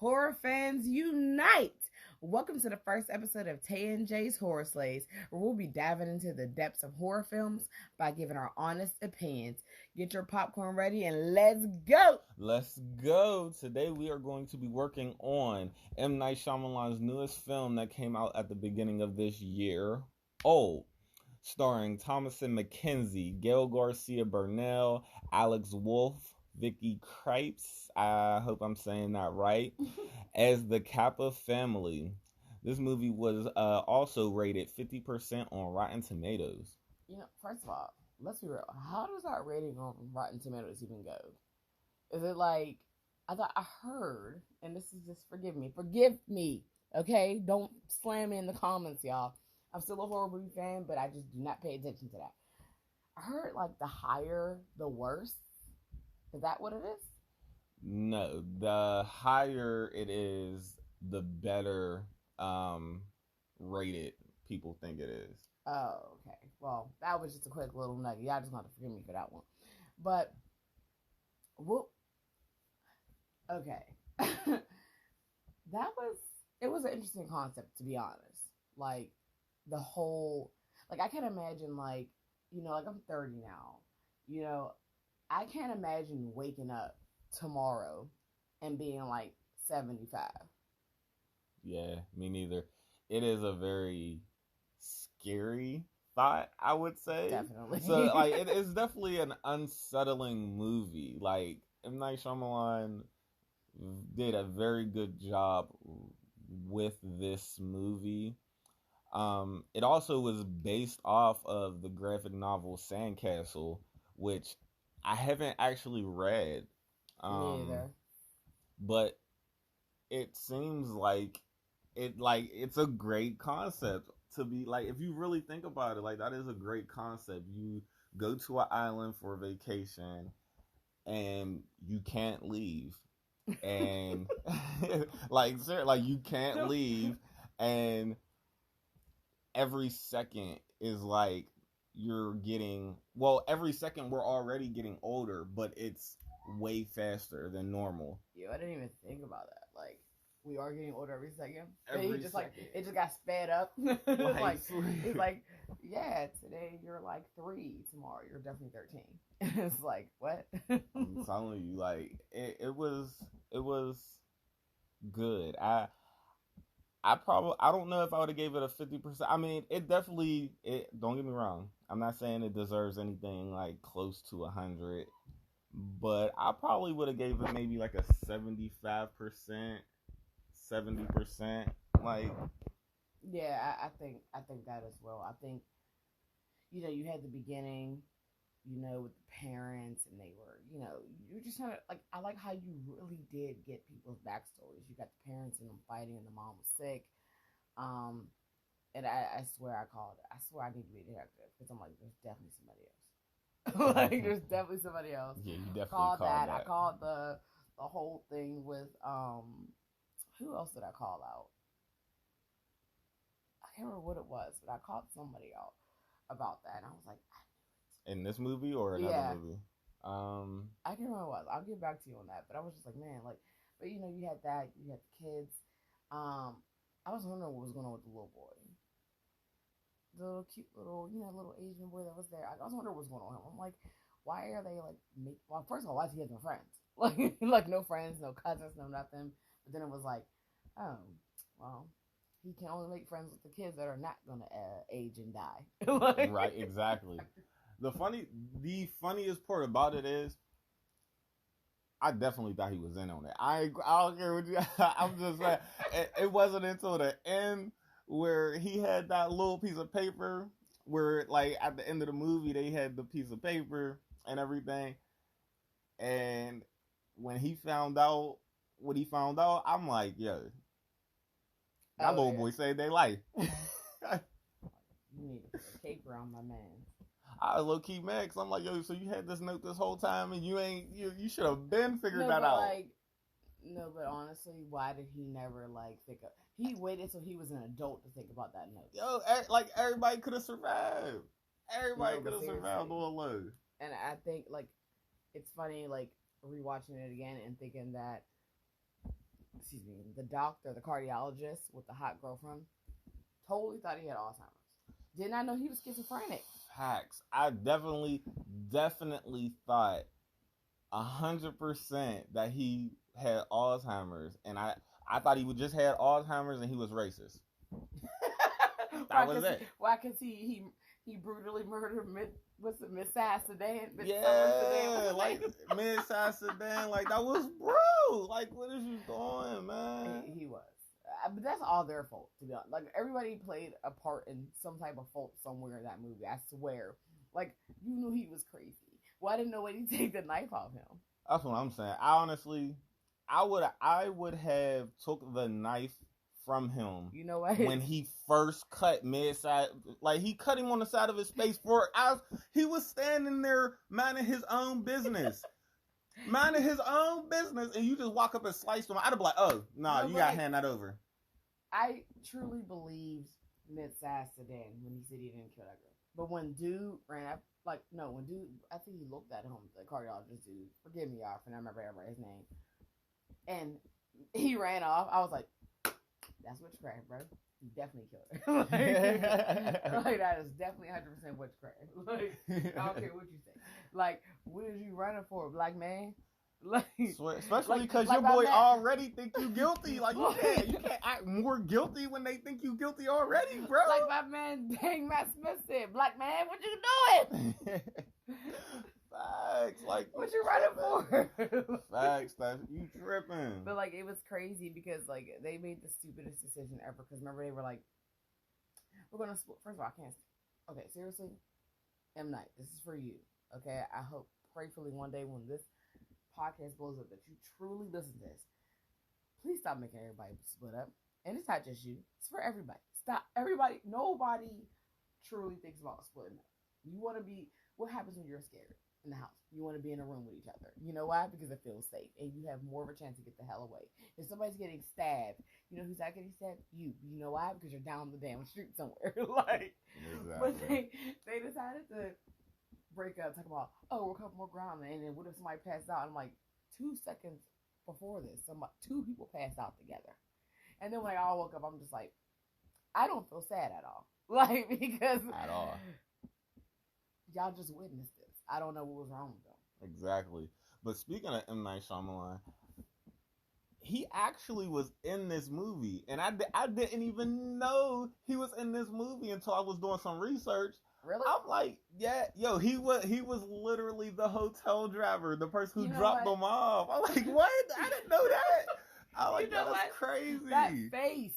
Horror fans unite! Welcome to the first episode of Tay and Jay's Horror Slays, where we'll be diving into the depths of horror films by giving our honest opinions. Get your popcorn ready and let's go! Let's go. Today we are going to be working on M. Night Shyamalan's newest film that came out at the beginning of this year, Old, starring Thomasin McKenzie, Gail Garcia Bernal, Alex Wolff, Vicky Krieps, I hope I'm saying that right, as the Kappa family. This movie was also rated 50% on Rotten Tomatoes. First of all, let's be real. How does that rating on Rotten Tomatoes even go? Is it like, I heard, and this is just forgive me, okay? Don't slam me in the comments, y'all. I'm still a horror movie fan, but I just do not pay attention to that. I heard like the higher, the worse. Is that what it is? No, the higher it is, the better rated people think it is. Oh, okay. Well, that was just a quick little nugget. Y'all just want to forgive me for that one. But, whoop. Okay. It was an interesting concept, to be honest. Like, the whole, like, I can't imagine, like, like I'm 30 now. I can't imagine waking up tomorrow and being like 75. Yeah, me neither. It is a very scary thought, I would say. Definitely. So, like, it is definitely an unsettling movie. Like, M. Night Shyamalan did a very good job with this movie. It also was based off of the graphic novel Sandcastle, which I haven't actually read. Me either. But it seems like it's a great concept to be like, if you really think about it, like that is a great concept. You go to an island for a vacation and you can't leave. And like you can't leave, and every second is like every second we're already getting older, but it's way faster than normal. Yeah, I didn't even think about that. Like, we are getting older every second. Every just second. Like, it just got sped up. It's like, yeah, today you're like 3, tomorrow you're definitely 13. It's like, what? I'm telling you, like, it was good. I don't know if I would have gave it a 50%. I mean, don't get me wrong. I'm not saying it deserves anything like close to 100, but I probably would have gave it maybe like a 75%, 70%. Like, yeah, I think that as well. I think, you had the beginning, with the parents, and they were, you were just kind of like, I like how you really did get people's backstories. You got the parents and them fighting, and the mom was sick. And I swear I need to be a detective, because I'm like, there's definitely somebody else. Like, there's definitely somebody else. Yeah, you definitely called that. I called the whole thing with who else did I call out? I can't remember what it was, but I called somebody out about that, and I was like, in this movie or another movie? I can't remember what it was. I'll get back to you on that. But I was just like, man, like, but you had that, you had the kids. I was wondering what was going on with the little boy. The little cute little, little Asian boy that was there. I was wondering what's going on with him. I'm like, why are they like well, first of all, why does he have no friends? Like no friends, no cousins, no nothing. But then it was like, oh, well, he can only make friends with the kids that are not gonna age and die. Right, exactly. The funniest part about it is, I definitely thought he was in on it. I don't care what you. I'm just saying, it wasn't until the end where he had that little piece of paper, where like at the end of the movie they had the piece of paper and everything, and when he found out what he found out, I'm like, yo, that little boy saved their life. You need to put a cape around my man. I was low key mad, cause I'm like, yo, so you had this note this whole time, and you should have been figured that out. No, but honestly, why did he never think of? He waited till he was an adult to think about that note. Yo, like everybody could have survived. Everybody could have survived all alone. And I think it's funny rewatching it again and thinking that excuse me, the doctor, the cardiologist with the hot girlfriend, totally thought he had Alzheimer's. Did not know he was schizophrenic. Facts. I definitely thought 100% that he had Alzheimer's, and I thought he would just had Alzheimer's and he was racist. That was it. Why? Because he brutally murdered Miss Sass Sedan. Yeah, like Miss Sass Sedan. Like, that was bro. Like, what is you doing, man? He was. But that's all their fault, to be honest. Like, everybody played a part in some type of fault somewhere in that movie. I swear. Like, you knew he was crazy. Why didn't nobody take the knife off him? That's what I'm saying. I would have took the knife from him. You know what? When he first cut mid-side, like, he cut him on the side of his face he was standing there minding his own business. Minding his own business, and you just walk up and slice him. I'd have been like, oh, nah, you gotta hand that over. I truly believed Mid-Sass Sedan when he said he didn't kill that girl. But when dude ran up, I think he looked at him, the cardiologist dude. Forgive me, y'all, for not remembering his name. And he ran off. I was like, that's witchcraft, bro. He definitely killed her. like, that is definitely 100% witchcraft. Like, I don't care what you say. Like, what is you running for, black man? Like, especially because your boy already think you guilty. Like, you can't act more guilty when they think you guilty already, bro. Like my man Dang Matt Smith said, black man, what you doing? Facts. Like, what you running for? Facts. You tripping. But like, it was crazy because like they made the stupidest decision ever. Because remember, they were like, we're gonna split. First of all, I can't. Okay, seriously, M. Night, this is for you. Okay, I hope prayerfully one day when this podcast blows up that you truly listen to this. Please stop making everybody split up. And it's not just you, it's for everybody. Stop. Everybody, nobody truly thinks about splitting up. You want to be, what happens when you're scared in the house? You want to be in a room with each other. You know why? Because it feels safe and you have more of a chance to get the hell away. If somebody's getting stabbed, you know who's not getting stabbed? You. You know why? Because you're down the damn street somewhere. Like, exactly. But they decided to break up, talk about, oh, we're a couple more ground, and then what if somebody passed out? I'm like, 2 seconds before this, two people passed out together. And then when I all woke up, I'm just like, I don't feel sad at all. Like, because at all. Y'all just witnessed this. I don't know what was wrong with them. Exactly. But speaking of M. Night Shyamalan, he actually was in this movie, and I didn't even know he was in this movie until I was doing some research. Really? I'm like, yeah, yo, he was literally the hotel driver, the person who dropped them off. I'm like, what? I didn't know that. I'm like, that's crazy. That face,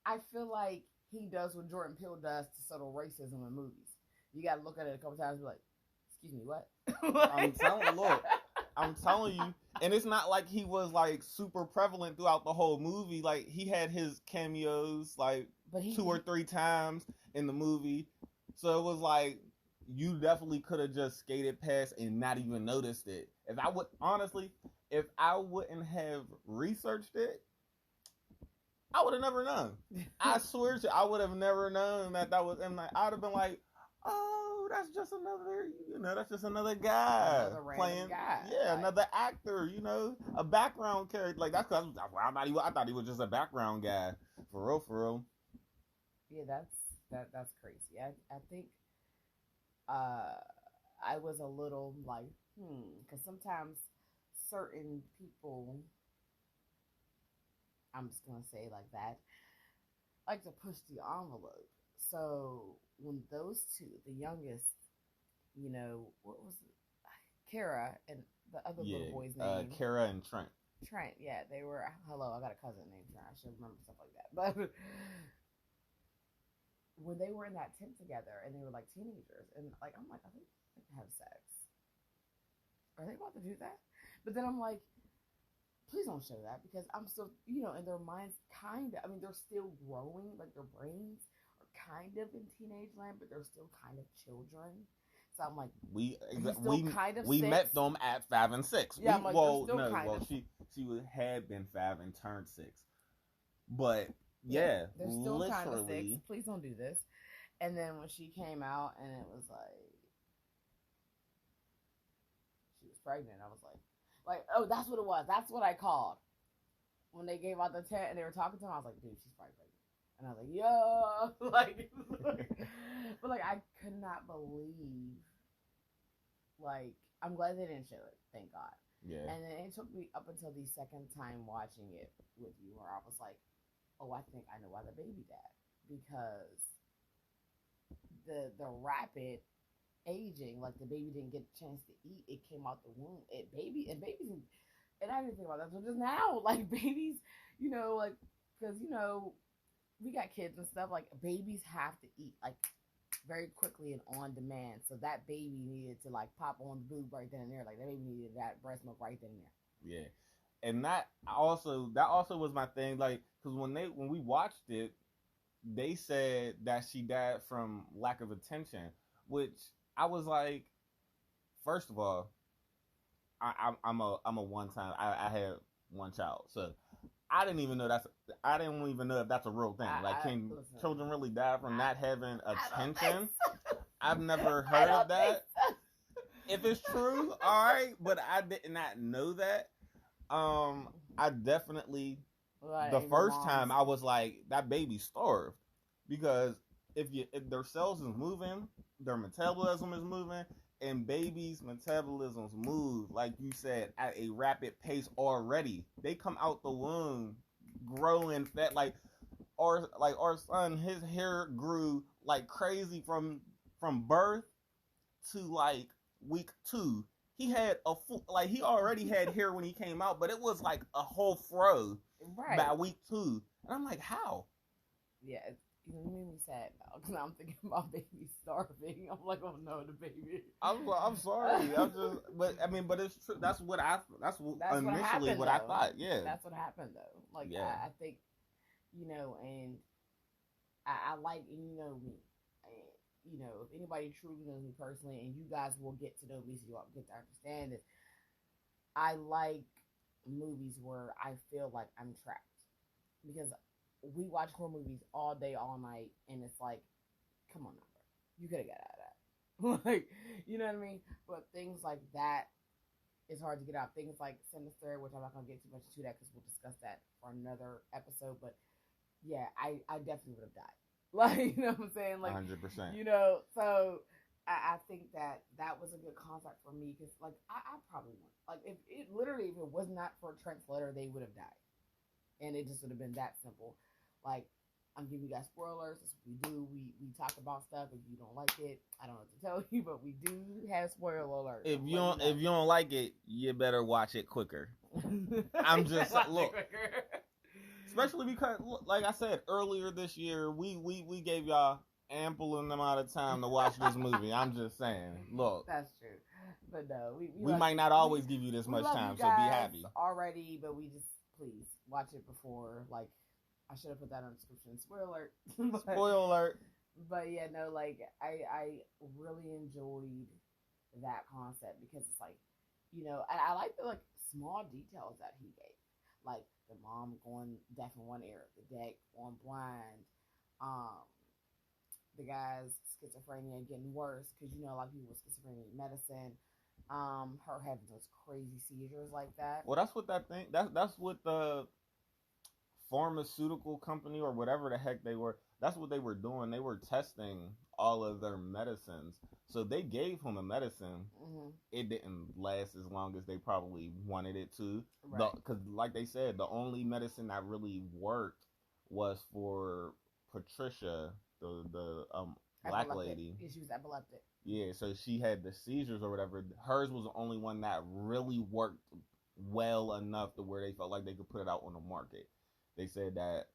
I feel like he does what Jordan Peele does to settle racism in movies. You gotta look at it a couple times and be like, excuse me, what? I'm telling you, and it's not like he was like super prevalent throughout the whole movie. Like, he had his cameos like 2 or 3 times in the movie. So it was like, you definitely could have just skated past and not even noticed it. If I wouldn't have researched it, I would have never known. I swear to you, I would have never known that was M. Night. I would have been like, oh, that's just another guy playing. Guy. Yeah, another actor, a background character. Like, that's because I thought he was just a background guy. For real. Yeah, that's crazy. I think I was a little like, because sometimes certain people, I'm just gonna say it like that, like to push the envelope. So when those two, the youngest, what was it? Kara and the other little boy's name? Kara and Trent. Trent, yeah, they were. Hello, I got a cousin named Trent. I should remember stuff like that, but. When they were in that tent together and they were like teenagers, and like, I'm like, are they going to have sex? Are they about to do that? But then I'm like, please don't show that, because I'm still, in their minds, they're still growing, like their brains are kind of in teenage land, but they're still kind of children. So I'm like, we met them at 5 and 6. Yeah, I'm like, she had been 5 and turned 6, but. Yeah, they're still kind of 6. Please don't do this. And then when she came out and it was like she was pregnant, I was like, oh, that's what it was. That's what I called. when they gave out the tent and they were talking to him, I was like, dude, she's probably pregnant. And I was like, yo, but like I could not believe, like, I'm glad they didn't show it, thank God. Yeah. And then it took me up until the second time watching it with you, where I was like, oh, I think I know why the baby died, because the rapid aging, like the baby didn't get a chance to eat. It came out the womb. Babies, and I didn't think about that until just now. Like babies, like because we got kids and stuff. Like babies have to eat like very quickly and on demand. So that baby needed to like pop on the boob right then and there. Like that baby needed that breast milk right then and there. Yeah. And that also was my thing. Like, because when we watched it, they said that she died from lack of attention, which I was like, first of all, I'm a one time. I had one child, so I didn't even know if that's a real thing. Like, can children really die from not having attention? I've never heard of that. So. If it's true, all right, but I did not know that. I definitely the first time I was like, that baby starved, because if their cells is moving, their metabolism is moving, and babies' metabolisms move, like you said, at a rapid pace already. They come out the womb growing fat, like our son, his hair grew like crazy from birth to like week 2. He had he already had hair when he came out, but it was like a whole fro by week 2. And I'm like, how? Yeah, it made me sad now because I'm thinking about baby starving. I'm like, oh no, the baby. I'm sorry. But it's true. That's initially what I thought. Yeah, that's what happened though. Like, yeah. I think, and I like, me. If anybody truly knows me personally, and you guys will get to know me, so you'll get to understand this. I like movies where I feel like I'm trapped, because we watch horror movies all day, all night, and it's like, come on, number, you could have got out of that. Like, you know what I mean? But things like that, it's hard to get out. Things like Sinister, which I'm not gonna get too much into that because we'll discuss that for another episode. But yeah, I definitely would have died. Like, you know what I'm saying? Like, 100%. So I think that was a good concept for me, because, like, I probably wouldn't. Like, if it was not for Trent's letter, they would have died. And it just would have been that simple. Like, I'm giving you guys spoilers. That's what we do. We talk about stuff. If you don't like it, I don't know what to tell you, but we do have spoiler alerts. If you don't like it, you better watch it quicker. I'm just look. Especially because, like I said earlier this year, we gave y'all ample amount of time to watch this movie. I'm just saying, look. That's true. But no, we might not always give you this much time, so be happy. Already, but we just, please, watch it before, like, I should have put that on the description. Spoiler alert. Spoiler alert. But yeah, no, like, I really enjoyed that concept, because it's like, I like the, like, small details that he gave. Like, the mom going deaf in one ear, the dad going blind, the guy's schizophrenia getting worse, because, a lot of people with schizophrenia need medicine, her having those crazy seizures like that. Well, that's what that's what the pharmaceutical company, or whatever the heck they were, that's what they were doing. They were testing all of their medicines. So they gave him a medicine. Mm-hmm. It didn't last as long as they probably wanted it to. Right. Because, like they said, the only medicine that really worked was for Patricia, the black lady. Yeah, she was epileptic. Yeah, so she had the seizures or whatever. Hers was the only one that really worked well enough to where they felt like they could put it out on the market. They said that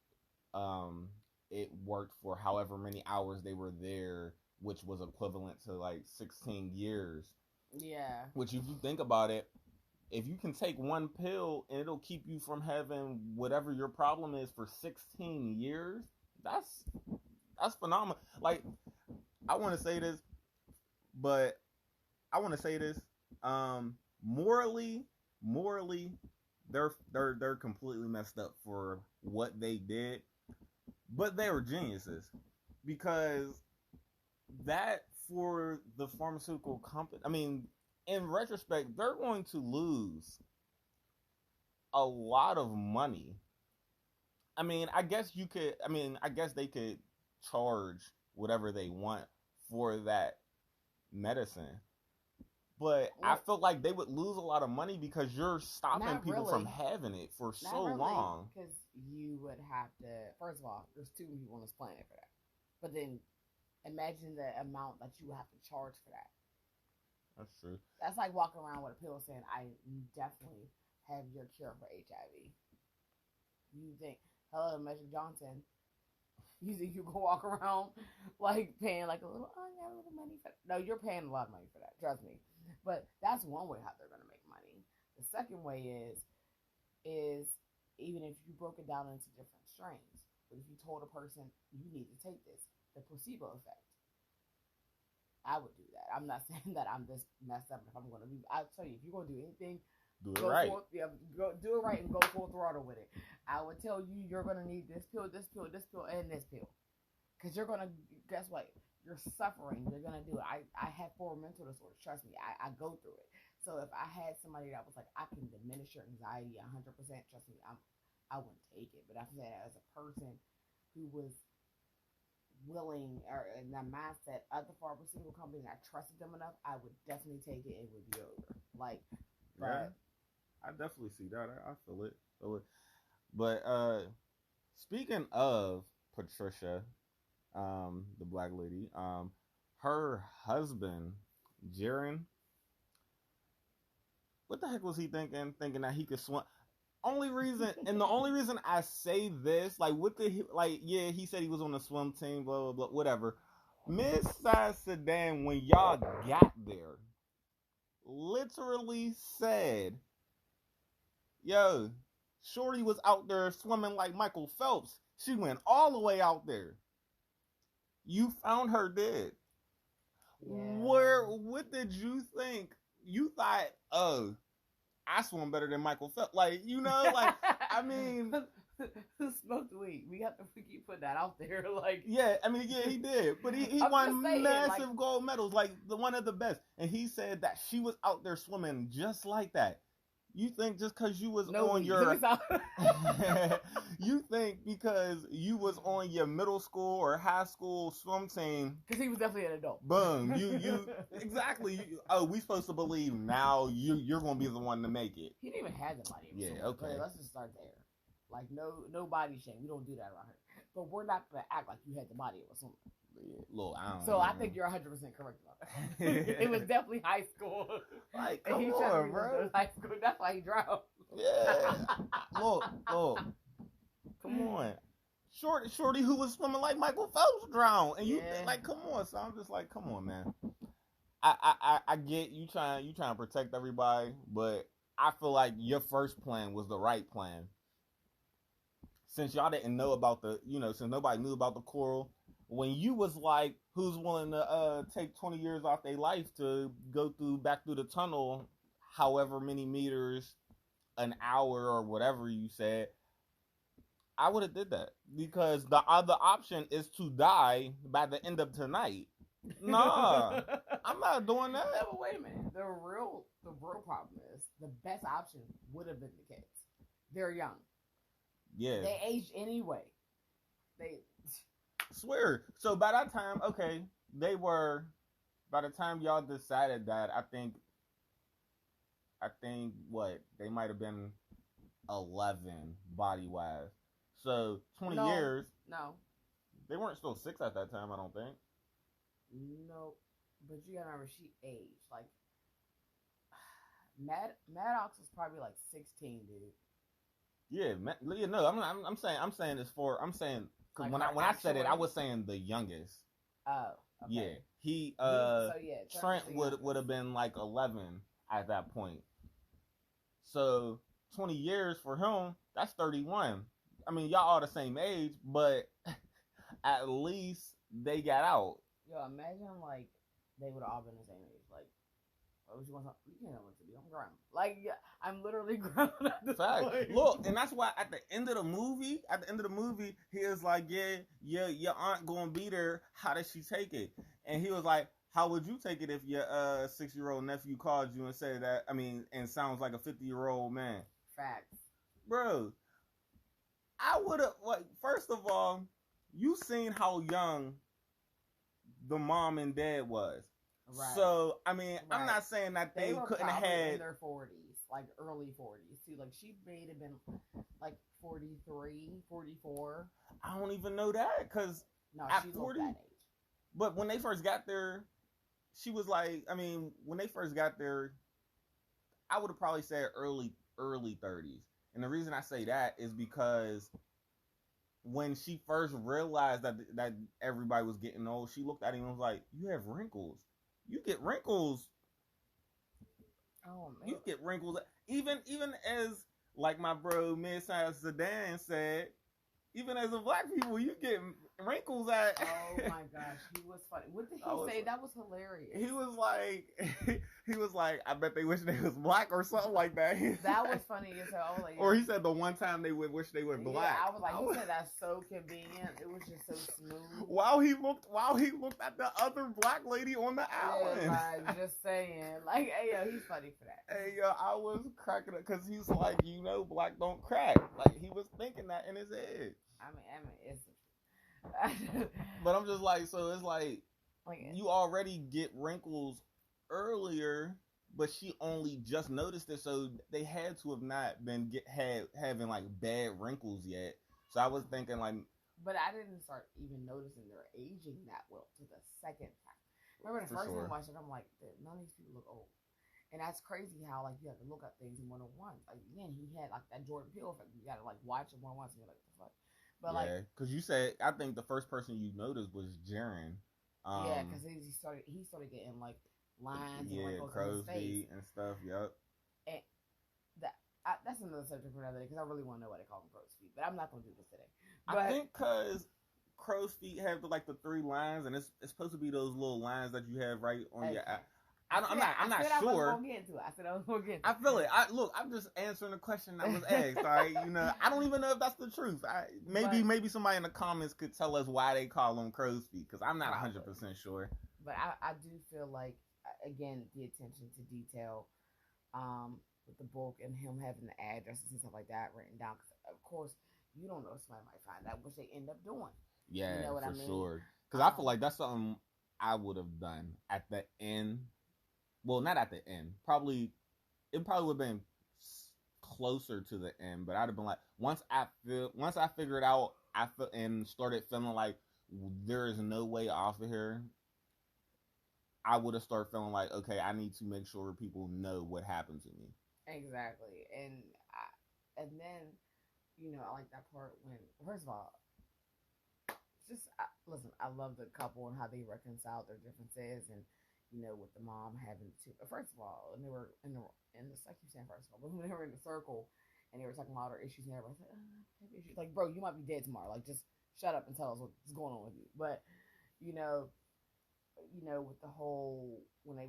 it worked for however many hours they were there, which was equivalent to like 16 years. Yeah. Which, if you think about it, if you can take one pill and it'll keep you from having whatever your problem is for 16 years, that's phenomenal. Like, I want to say this, morally, they're completely messed up for what they did, but they were geniuses, because that, for the pharmaceutical company, I mean, in retrospect, they're going to lose a lot of money I mean, I guess you could. I mean, I guess they could charge whatever they want for that medicine. But I Well, feel like they would lose a lot of money because you're stopping not people from really. having it for Not so really, long. because you would have to. First of all, there's too many people on this planet for that. But then imagine the amount that you have to charge for that. That's true. That's like walking around with a pill saying, "I definitely have your cure for HIV." You think, "Hello, Magic Johnson." You think you can walk around like paying like a little, oh, I got a little money for that. No, you're paying a lot of money for that. Trust me. But that's one way how they're gonna make money. The second way is even if you broke it down into different strains. But if you told a person you need to take this, the placebo effect, I would do that. I'm not saying that I'm this messed up. If I'm gonna be, I'll tell you, if you're gonna do anything, Do it go right. for it. Yeah, go do it right and go full throttle with it. I would tell you you're gonna need this pill, this pill, this pill, and this pill, because you're gonna guess what? You're suffering. You're gonna do it. I have 4 mental disorders. Trust me, I go through it. So if I had somebody that was like, I can diminish your anxiety 100%, trust me, I wouldn't take it. But I'm saying as a person who was willing or in that mindset of the pharmaceutical company and I trusted them enough, I would definitely take it. It would be over. Like, Yeah, but I definitely see that. I feel it. Feel it. But speaking of Patricia, the black lady, her husband, Jaron, what the heck was he thinking? Thinking that he could swim. Only reason, and the only reason I say this, like, what the like, yeah, he said he was on the swim team, blah blah blah, whatever. Miss Sedan, when y'all got there, literally said, "Yo, Shorty was out there swimming like Michael Phelps. She went all the way out there. You found her dead. yeah. What did you think? You thought, oh, I swim better than Michael Phelps. Like, like, I mean, Who smoked weed? We keep putting that out there. Like, yeah, I mean, yeah, he did. But he I'm just won saying, massive like, gold medals, like the one of the best. And he said that she was out there swimming just like that. You think just because you was no on weed. your you think because you was on your middle school or high school swim team, because he was definitely an adult. boom, you exactly. Oh, we supposed to believe now you're gonna be the one to make it. He didn't even have the body. Yeah, So, okay. let's just start there. Like, no body shame. We don't do that around here. But we're not gonna act like you had the body of a swimmer. Yeah, look, I don't So know. I think you're 100% correct about that. It was definitely high school. Like, And come he on, bro. high school. That's why he drowned. Yeah. Look. Come on. Shorty who was swimming like Michael Phelps drowned. And you Yeah. like, come on. So I'm just like, come on, man. I get you trying to protect everybody, but I feel like your first plan was the right plan. Since y'all didn't know about since nobody knew about the coral, when you was like, who's willing to take 20 years off their life to go back through the tunnel, however many meters an hour or whatever you said, I would have did that because the other option is to die by the end of tonight. Nah, I'm not doing that. No, but wait a minute. The real problem is the best option would have been the kids. They're young. Yeah. They aged anyway. They swear. So by that time, okay, by the time y'all decided that, I think what they might have been 11 body wise. So 20 years. No. They weren't still 6 at that time, I don't think. No, but you gotta remember she aged like Maddox was probably like 16, dude. Yeah, no, I'm saying it's for because like when I said it, I was saying the youngest. Oh, okay. Yeah, he so yeah, Trent would have been like 11 at that point. So 20 years for him, that's 31. I mean, y'all all the same age, but at least they got out. Yo, imagine like they would have all been the same age. Like, what would you want? You can't know what to do. I'm grown. Like, yeah, I'm literally grown at this point. Look, and that's why at the end of the movie, he was like, yeah, your aunt gonna be there. How does she take it? And he was like, how would you take it if your 6-year-old nephew called you and said that? I mean, and sounds like a 50-year-old man. Facts, bro. I would have like. First of all, you seen how young the mom and dad was. Right. So I mean, right. I'm not saying that they couldn't have had in their 40s, like early 40s too. Like she may have been like 43, 44. I don't even know that because no, she 40, looked that age. But when they first got there, she was like, I mean, when they first got there, I would have probably said early 30s. And the reason I say that is because when she first realized that everybody was getting old, she looked at him and was like, "You have wrinkles. You get wrinkles. Oh man, you get wrinkles. Even as like my bro Mid-Size Sedan said, even as a black people, you get wrinkles at." Oh my gosh, he was funny. What did he say? That was hilarious. He was like, I bet they wish they was black or something like that. That was funny as hell. I was like, or he said the one time they would wish they were black. Yeah, I was like, he said that's so convenient. It was just so smooth. While he looked at the other black lady on the island. Yeah, like, just saying, like, hey yo, he's funny for that. Hey yo, I was cracking up because he's like, black don't crack. Like he was thinking that in his head. I mean, it's. But I'm just like, so it's like you already get wrinkles earlier, but she only just noticed it, so they had to have not been having like bad wrinkles yet. So I was thinking like, but I didn't start even noticing they're aging that well to the second time. Remember the first time I watched it, I'm like, none of these people look old. And that's crazy how like you have to look at things more than once. Like again, he had like that Jordan Peele effect. You gotta like watch it more than once and you're like, what the fuck? But yeah, because you said I think the first person you noticed was Jaren. Yeah, because he started getting like lines and like crow's feet and stuff. Yep. And that's another subject for another day because I really want to know why they call them crow's feet. But I'm not gonna do this today. But, I think because crow's feet have the 3 lines, and it's supposed to be those little lines that you have right on your eye. I'm not sure. I said I was gonna get into it. I feel it. I'm just answering the question that was asked. All right, I don't even know if that's the truth. Maybe somebody in the comments could tell us why they call them crow's feet because I'm not 100% sure. But I do feel like again the attention to detail, with the book and him having the addresses and stuff like that written down. Because of course you don't know if somebody might find out, which they end up doing. Yeah, you know what I mean? Sure. Because I feel like that's something I would have done at the end. Well, not at the end. It probably would have been closer to the end. But I'd have been like, once I figured out, and started feeling like there is no way off of here. I would have started feeling like, okay, I need to make sure people know what happened to me. Exactly, and then, I like that part when, first of all, listen, I love the couple and how they reconciled their differences and. With the mom having to. First of all, and they were in the I keep saying first of all, but when they were in the circle and they were talking about her issues and everybody's like, issues. Like, bro, you might be dead tomorrow. Like, just shut up and tell us what's going on with you. But, with the whole when they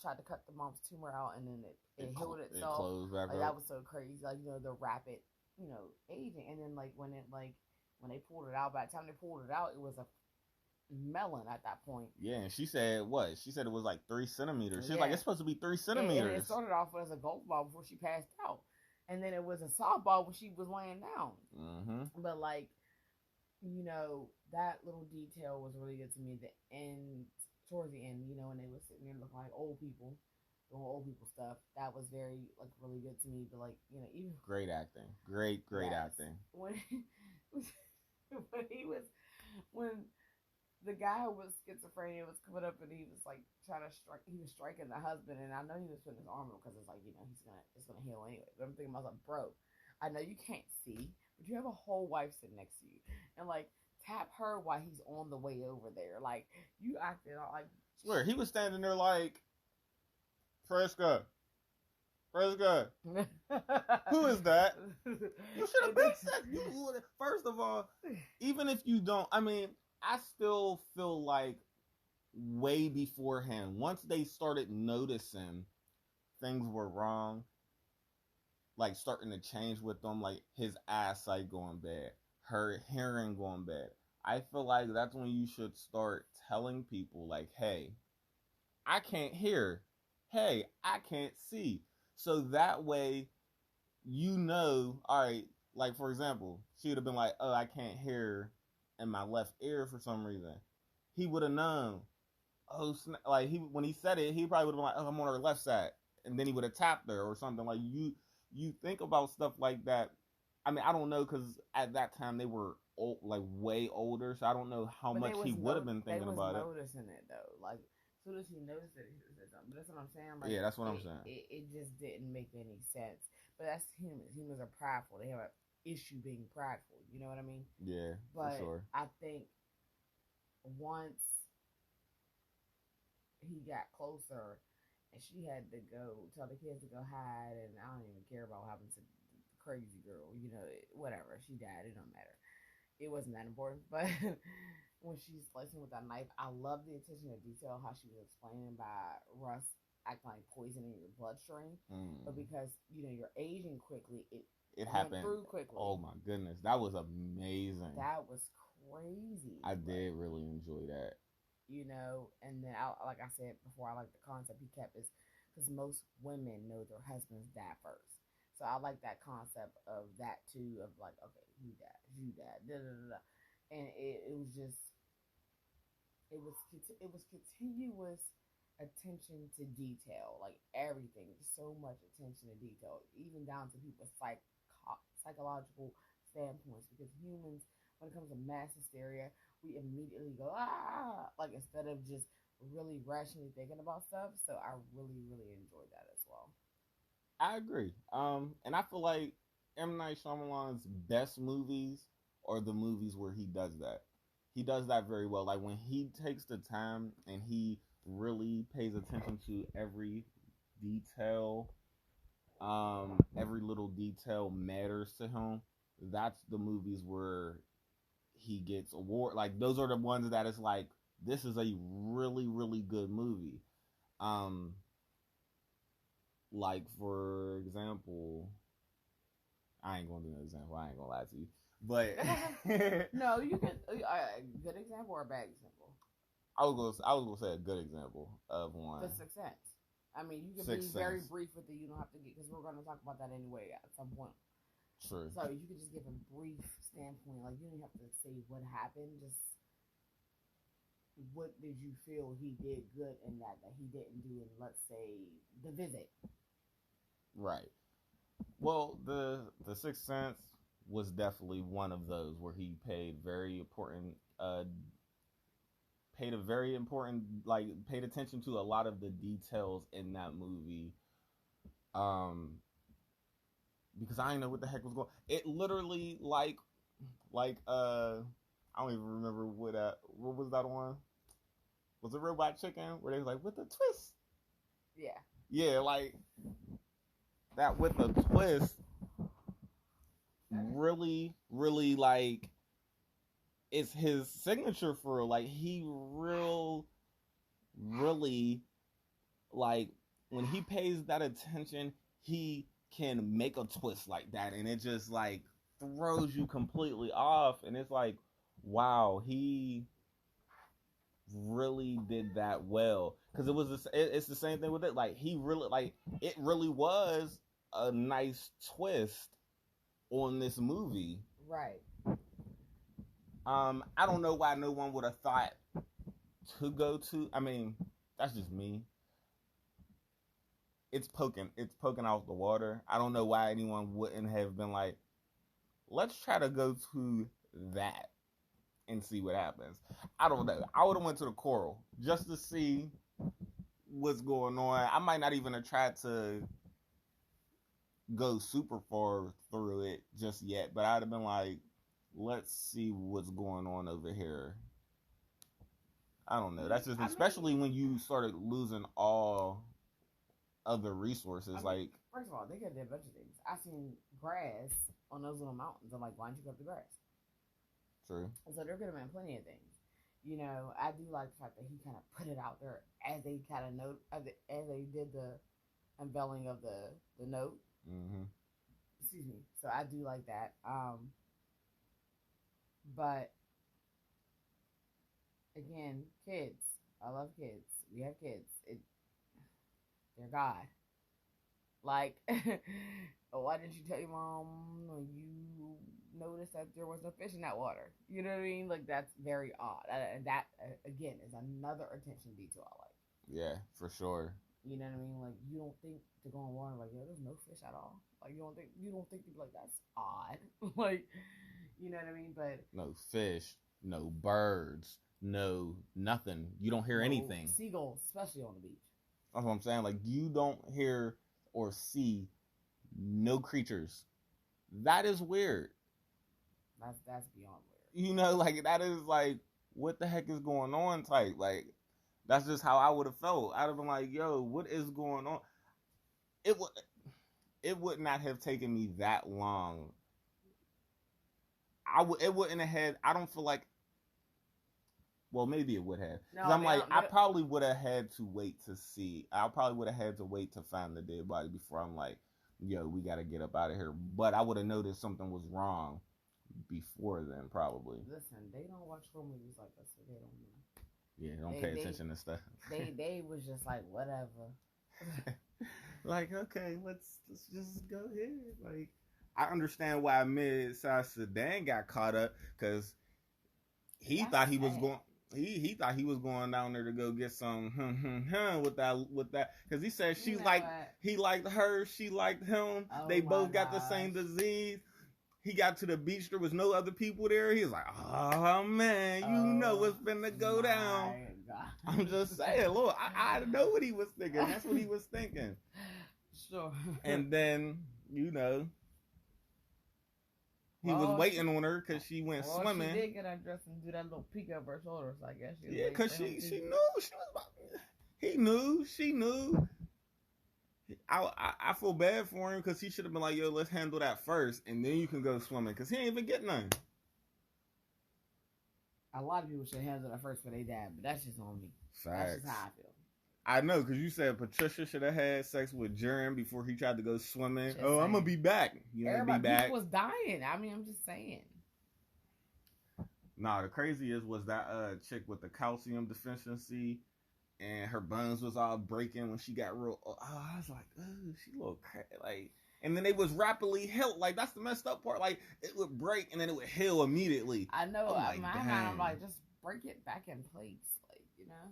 tried to cut the mom's tumor out and then it healed itself. It closed back up. That was so crazy. Like, the rapid, aging, and then when they pulled it out. By the time they pulled it out, it was a melon at that point. Yeah, and she said what? She said it was like 3 centimeters. She was like, it's supposed to be 3 centimeters. And it started off as a golf ball before she passed out, and then it was a softball when she was laying down. Mm-hmm. But that little detail was really good to me. Towards the end, when they were sitting there looking like old people, doing old people stuff, that was very really good to me. But even great acting, great acting. When the guy who was schizophrenia was coming up and he was like trying to strike. He was striking the husband, and I know he was putting his arm up because it's like it's gonna heal anyway. But I'm thinking to myself, bro, I know you can't see, but you have a whole wife sitting next to you, and tap her while he's on the way over there. Like you acted like. Swear he was standing there like, Fresca. Who is that? You should have been said. First of all, even if you don't, I still feel like way beforehand, once they started noticing things were wrong, like starting to change with them, like his eyesight going bad, her hearing going bad, I feel like that's when you should start telling people, like, hey, I can't hear. Hey, I can't see. So that way, all right, Like, for example, she would have been like, "Oh, I can't hear in my left ear for some reason." He would have known. Oh, like when he said it, he probably would have been like, "Oh, I'm on her left side," and then he would have tapped her or something. Like you think about stuff like that. I mean, I don't know because at that time they were old, like way older, so I don't know how But much he would have been they thinking was about it. noticing it though. Like as soon as he noticed it, he said something. But that's what I'm saying. Like Yeah, that's what I'm saying. it just didn't make any sense. But that's humans. Humans are prideful. They have an issue being prideful. You know what I mean? Yeah, for But sure. I think once he got closer and she had to go tell the kids to go hide, and I don't even care about what happened to the crazy girl. You know, whatever. She died. It don't matter. It wasn't that important. But when she's slicing with that knife, I love the attention to detail how she was explaining by Russ acting like poison in your bloodstream. But because you're aging quickly, it went happened through quickly. Oh my goodness, that was amazing. That was crazy. I did really enjoy that. And then like I said before, I like the concept he kept is because most women know their husbands die first. So I like that concept of that too, of like, okay, you died, da da da, and it was just it was continuous attention to detail, like everything, so much attention to detail, even down to people's psychological standpoints. Because humans, when it comes to mass hysteria, we immediately go like instead of just really rationally thinking about stuff. So I really enjoyed that as well. I agree. And I feel like M. Night Shyamalan's best movies are the movies where he does that. He does that very well. Like when he takes the time and he really pays attention to every detail, every little detail matters to him. That's the movies where he gets award. Like those are the ones that it's like this is a really good movie. Um, like for example, I ain't gonna do an example. I ain't gonna lie to you, but no, you can good example or a bad example. I was gonna say a good example of one. The Sixth Sense. I mean, you can Sixth be very Sense. brief with it. You don't have to get because we're going to talk about that anyway at some point. True. So you could just give a brief standpoint. Like you don't have to say what happened. Just what did you feel he did good in that he didn't do in, let's say, The Visit. Right. Well, the Sixth Sense was definitely one of those where he paid very important like paid attention to a lot of the details in that movie. Because I didn't know what the heck was going. It literally I don't even remember what was that one? Was it Robot Chicken where they was like with a twist? Yeah. Yeah, like that with a twist. Really, like it's his signature for like he really like when he pays that attention, he can make a twist like that, and it just like throws you completely off, and it's like, wow, he really did that well because it's the same thing with it. Like he really like it really was a nice twist on this movie. Right. I don't know why no one would have thought to go to. I mean, that's just me. It's poking out the water. I don't know why anyone wouldn't have been like, let's try to go to that and see what happens. I don't know. I would have went to the Coral just to see what's going on. I might not even have tried to go super far through it just yet, but I'd have been like, let's see what's going on over here. I don't know. That's just especially when you started losing all other resources. Like, first of all, they could have did a bunch of things. I seen grass on those little mountains. I'm like, why don't you cut the grass? True. So there could have been plenty of things. I do like the fact that he kind of put it out there as they kind of note as they did the unveiling of the note. Mm-hmm. Excuse me. So I do like that. But again, kids. I love kids. We have kids. They're God. Like oh, why didn't you tell your mom when you noticed that there was no fish in that water? You know what I mean? Like, that's very odd. And that, again, is another attention detail I like. Yeah, for sure. You know what I mean? Like, you don't think to go in water, like, yeah, there's no fish at all. Like, you don't think to be like, that's odd. Like, you know what I mean? But no fish, no birds, no nothing. You don't hear anything. Seagulls, especially on the beach. That's what I'm saying. Like, you don't hear or see no creatures. That is weird. That's beyond weird. You know, like, that is like, what the heck is going on type. Like, that's just how I would have felt. I'd have been like, yo, what is going on? It would not have taken me that long. It wouldn't have had, I don't feel like, well, maybe it would have. Because I'm like, I probably would have had to wait to see. I probably would have had to wait to find the dead body before I'm like, yo, we got to get up out of here. But I would have noticed something was wrong before then, probably. Listen, they don't watch horror movies like us, so they don't know. Yeah, don't pay attention to stuff. They was just like, whatever. Like, okay, let's just go ahead. Like, I understand why Mid-South Sudan got caught up, because he thought he was going. He thought he was going down there to go get some with that, because he said he liked her, she liked him. Oh, they both got the same disease. He got to the beach, there was no other people there. He was like, oh man, you know what's finna go down. God. I'm just saying, look, I know what he was thinking. That's what he was thinking. Sure. And then, you know, he was waiting on her because she went swimming. She did get undressed and do that little peek over her shoulders, I guess. Yeah, because she knew she was about. He knew, she knew. I feel bad for him because he should have been like, yo, let's handle that first, and then you can go swimming, because he ain't even get none. A lot of people should handle that first for their dad, but that's just on me. Facts. That's just how I feel. I know, because you said Patricia should have had sex with Jerem before he tried to go swimming. Just I'm going to be back. You ain't be back. People was dying. I mean, I'm just saying. Nah, the craziest was that chick with the calcium deficiency, and her bones was all breaking when she got real. Oh, I was like, oh, she look like. And then they was rapidly healed. Like, that's the messed up part. Like, it would break and then it would heal immediately. I know. In my mind, I'm like, just break it back in place. Like, you know?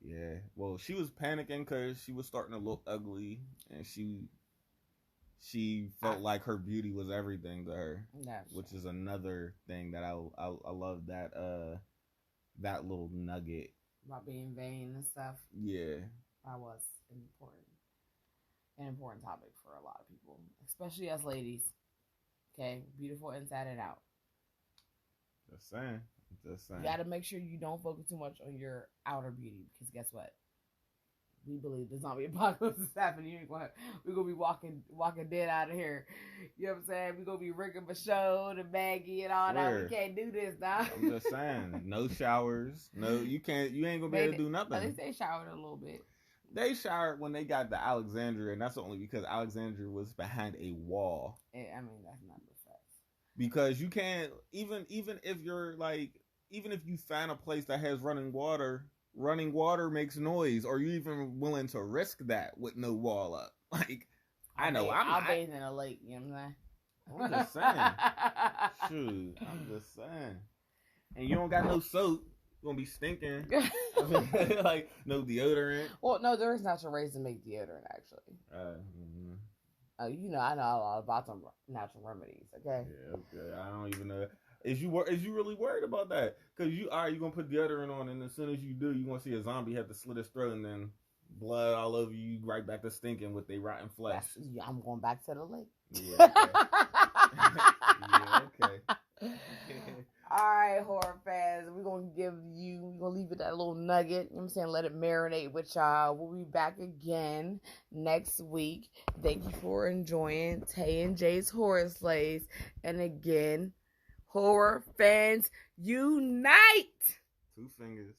Yeah. Well, she was panicking because she was starting to look ugly. And she felt like her beauty was everything to her. Which is another thing that I love that little nugget. About being vain and stuff. Yeah. That was an important topic for a lot of people, especially us ladies. Okay, beautiful inside and out. Just saying. You got to make sure you don't focus too much on your outer beauty, because guess what? We believe the zombie apocalypse is happening. We're gonna be walking dead out of here. You know what I'm saying? We're gonna be Ricky Michaud and Maggie and all that. We can't do this now. I'm just saying, no showers. No, you can't. You ain't gonna be able to do nothing. At least they showered a little bit. They showered when they got to Alexandria, and that's only because Alexandria was behind a wall. I mean, that's not the facts. Because you can't, even if you're like, even if you find a place that has running water makes noise. Are you even willing to risk that with no wall up? Like, I'll bathe in a lake, you know what I'm just saying. Shoot, I'm just saying. And you don't got no soap. Gonna be stinking. Like, no deodorant. Well, no, there is natural ways to make deodorant, actually. You know, I know a lot about some natural remedies. Okay. Yeah. Okay. I don't even know. Is you really worried about that? Because you gonna put deodorant on, and as soon as you do, you gonna see a zombie have to slit his throat, and then blood all over you, right back to stinking with their rotten flesh. I'm going back to the lake. Yeah. Okay. Yeah. Okay. All right, horror fans, we're going to leave it that little nugget. You know what I'm saying? Let it marinate with y'all. We'll be back again next week. Thank you for enjoying Tay and Jay's Horror Slays. And again, horror fans unite! 2 fingers.